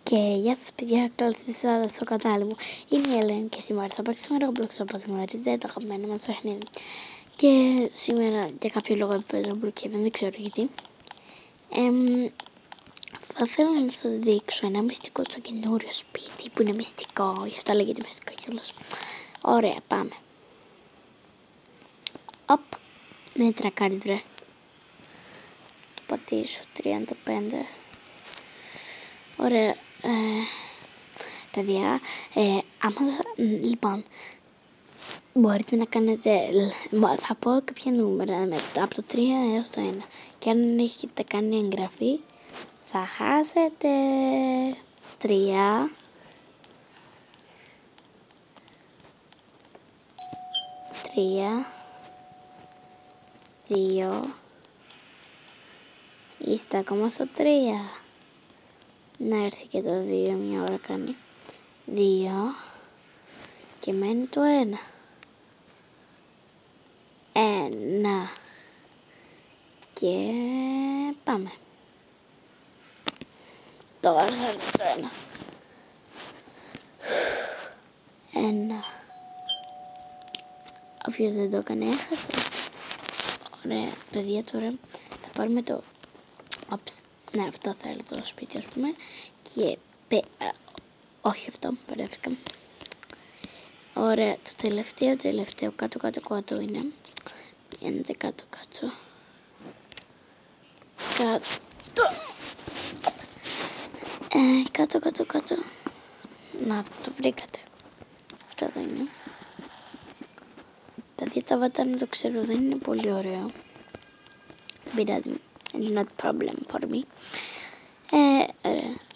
Και γεια σας παιδιά, καλώς ήρθατε στο κανάλι μου. Είμαι η Ελένη και σήμερα θα παίξουμε Roblox, όπως γνωρίζετε, το αγαπημένο μας παιχνίδι. Και σήμερα για κάποιο λόγο παίζω Roblox και δεν ξέρω γιατί. Θα θέλω να σας δείξω ένα μυστικό στο καινούριο σπίτι που είναι μυστικό, γι' αυτό λέγεται μυστικό κιόλας. Ωραία, πάμε. Οπ, με τρακάρεις βρε. Το πατήσω, 35. Ωραία, παιδιά, λοιπόν, μπορείτε να κάνετε, θα πω κάποια νούμερα από το 3 έως το 1 και αν έχετε κάνει εγγραφή θα χάσετε 3, 2, είστε ακόμα στο 3. Να έρθει και το 2, μια ώρα κάνει 2 και μένει το 1. 1 και πάμε. Τώρα θα έρθει το 1. Όποιος δεν το έκανε έχασε. Ωραία παιδιά, τώρα θα πάρουμε το... Ναι, αυτό θέλω το σπίτι ας πούμε. Και όχι αυτό, μπερδεύτηκα. Ωραία, το τελευταίο κάτω είναι. Γίνεται κάτω. Κάτω. Να, το βρήκατε. Αυτό εδώ είναι. Δηλαδή τα βατάνε, το ξέρω, δεν είναι πολύ ωραίο. Δεν πειράζει. It's not problem for me.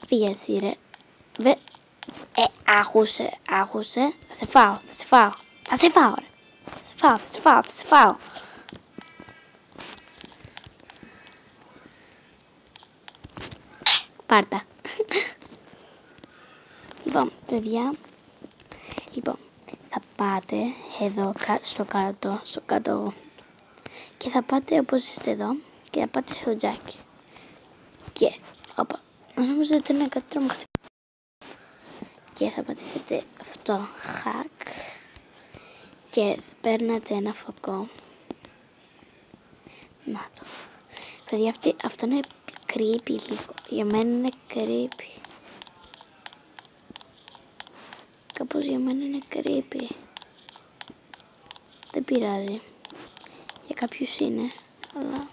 Φύγε εσύ ρε. Άχουσε. Θα σε φάω ρε. Θα σε φάω. Πάρτα. Λοιπόν, παιδιά. Θα πάτε εδώ στο κάτω. Και θα πάτε όπως είστε εδώ. Και θα πάτε στο τζάκι. Και, όπα. Νομίζω ότι είναι κάτι τρομακτικό. Και θα πατήσετε αυτό, hack. Και παίρνετε ένα φακό. Να το. Παιδιά, αυτό είναι creepy λίγο. Για μένα είναι creepy. Κάπως για μένα είναι creepy. Δεν πειράζει. Για κάποιους είναι. Αλλά...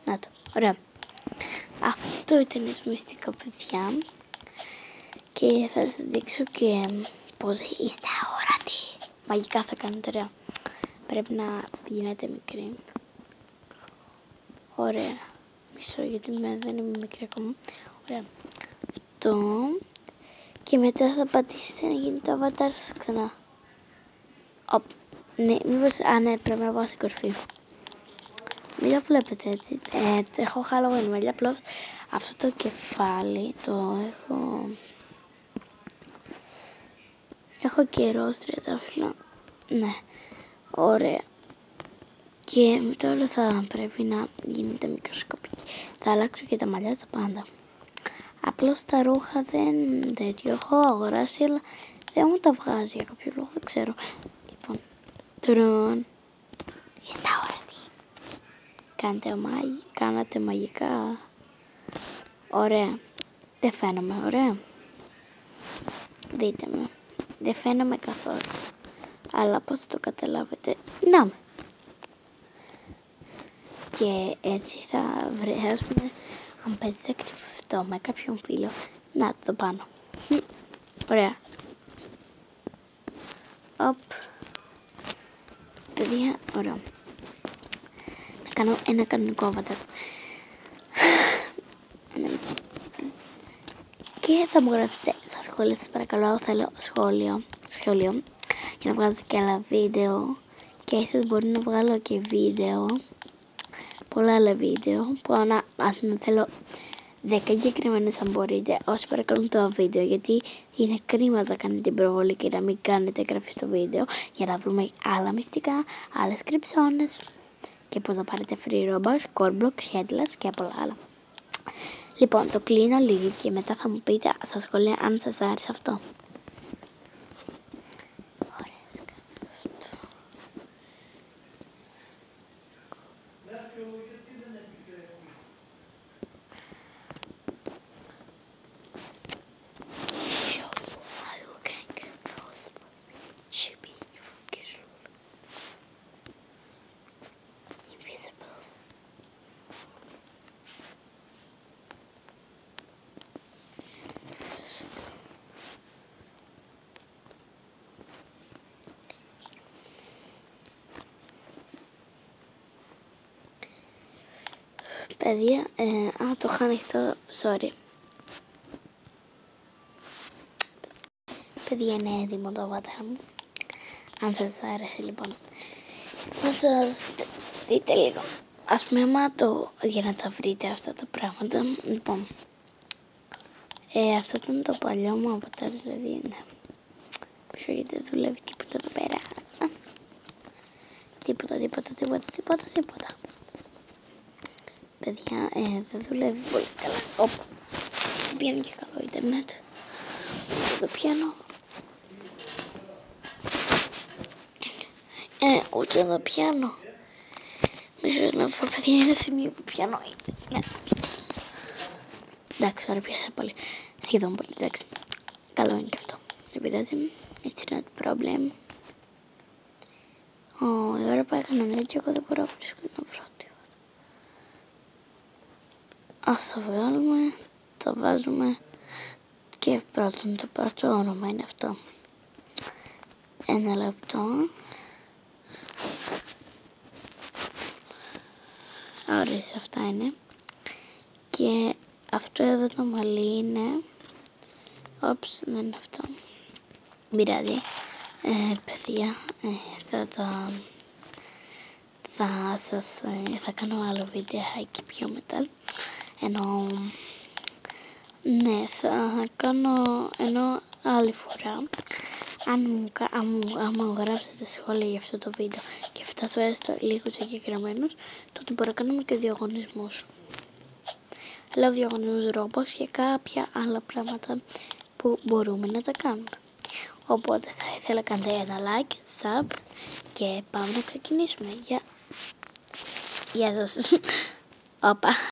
Να το. Ωραία. Αυτό ήταν το μυστικό, παιδιά. Και θα σας δείξω και πώς είστε αόρατοι. Μαγικά θα κάνετε, ωραία. Πρέπει να γίνετε μικροί. Ωραία. Μισό, γιατί δεν είμαι μικρή ακόμα. Ωραία. Αυτό. Και μετά θα πατήσετε να γίνει το avatar σας ξανά. Ναι, μήπως... ναι, πρέπει να πάω στην κορφή. Μην το βλέπετε έτσι. Έχω Halloween μαλλιά, απλώς αυτό το κεφάλι το έχω... Έχω καιρό τριαντάφυλλο. Ναι, ωραία. Και με το όλο θα πρέπει να γίνεται μικροσκοπική. Θα αλλάξω και τα μαλλιά τα πάντα. Απλώς τα ρούχα δεν τέτοιο. Έχω αγοράσει, αλλά δεν μου τα βγάζει για κάποιο λόγο, δεν ξέρω. Λοιπόν, τρон. Είστε αόρατοι. Κάνατε μαγικά. Ωραία. Δεν φαίνομαι, ωραία. Δείτε με. Δεν φαίνομαι καθόλου. Αλλά πώς θα το καταλάβετε. Να με. Και έτσι θα βρεθούμε. Αν παίζετε κρυφτό με κάποιον φίλο. Να το πάνω. Ωραία. Οπ. Παιδιά, ωραία. Να κάνω ένα κανονικό avatar. Και θα μου γράψετε στα σχόλια σας παρακαλώ, θέλω σχόλιο για να βγάζω και άλλα βίντεο και ίσως μπορεί να βγάλω και βίντεο, πολλά άλλα βίντεο που ας πούμε θέλω 10 εγκεκριμένες αν μπορείτε, όσοι παρακαλούν το βίντεο, γιατί είναι κρίμα να κάνετε την προβολή και να μην κάνετε εγγραφή στο βίντεο για να βρούμε άλλα μυστικά, άλλες κρυψώνες και πώς να πάρετε free Robux, Core Block, Headless και πολλά άλλα. Λοιπόν, το κλείνω λίγο και μετά θα μου πείτε στα σχόλια αν σας άρεσε αυτό. Παιδιά, το είχα ανοιχτό, sorry. Παιδιά, είναι έτοιμο το avatar μου. Αν σας άρεσε λοιπόν, να σας δείτε λίγο. Ας πούμε, για να τα βρείτε αυτά τα πράγματα. Λοιπόν, αυτό ήταν το παλιό μου avatar, δηλαδή, ναι. Πίσω γιατί δεν δουλεύει τίποτα εδώ πέρα. Τίποτα. Παιδιά, δεν δουλεύει πολύ καλά. Όπα, δεν πιάνει και καλό ίντερνετ. Ούτε το πιάνω. Ούτε το πιάνω. Μισό να βρω, παιδιά, ένα σημείο που πιάνω. Ναι. Εντάξει, τώρα πιάσα πολύ. Σχεδόν πολύ, εντάξει. Καλό είναι και αυτό. Δεν πειράζει. It's not problem. Η ώρα πάει κανονικά και εγώ δεν μπορώ να βρίσκω να βρω τίποτα. Ας το βγάλουμε, το βάζουμε και το πρώτο όνομα είναι αυτό. Ένα λεπτό. Ωραία, αυτά είναι. Και αυτό εδώ το μαλλί είναι... Όψ, δεν είναι αυτό. Μοιράζει. Παιδιά, θα κάνω άλλο βιντεάκι πιο μετά. Ναι, θα κάνω άλλη φορά. Αν μου γράψετε σχόλια για αυτό το βίντεο και φτάσω έστω λίγο συγκεκριμένους, τότε μπορώ να κάνουμε και διαγωνισμούς. Λέω διαγωνισμούς Roblox και κάποια άλλα πράγματα που μπορούμε να τα κάνουμε. Οπότε θα ήθελα κάντε ένα like, sub και πάμε να ξεκινήσουμε. Γεια σας. Όπα.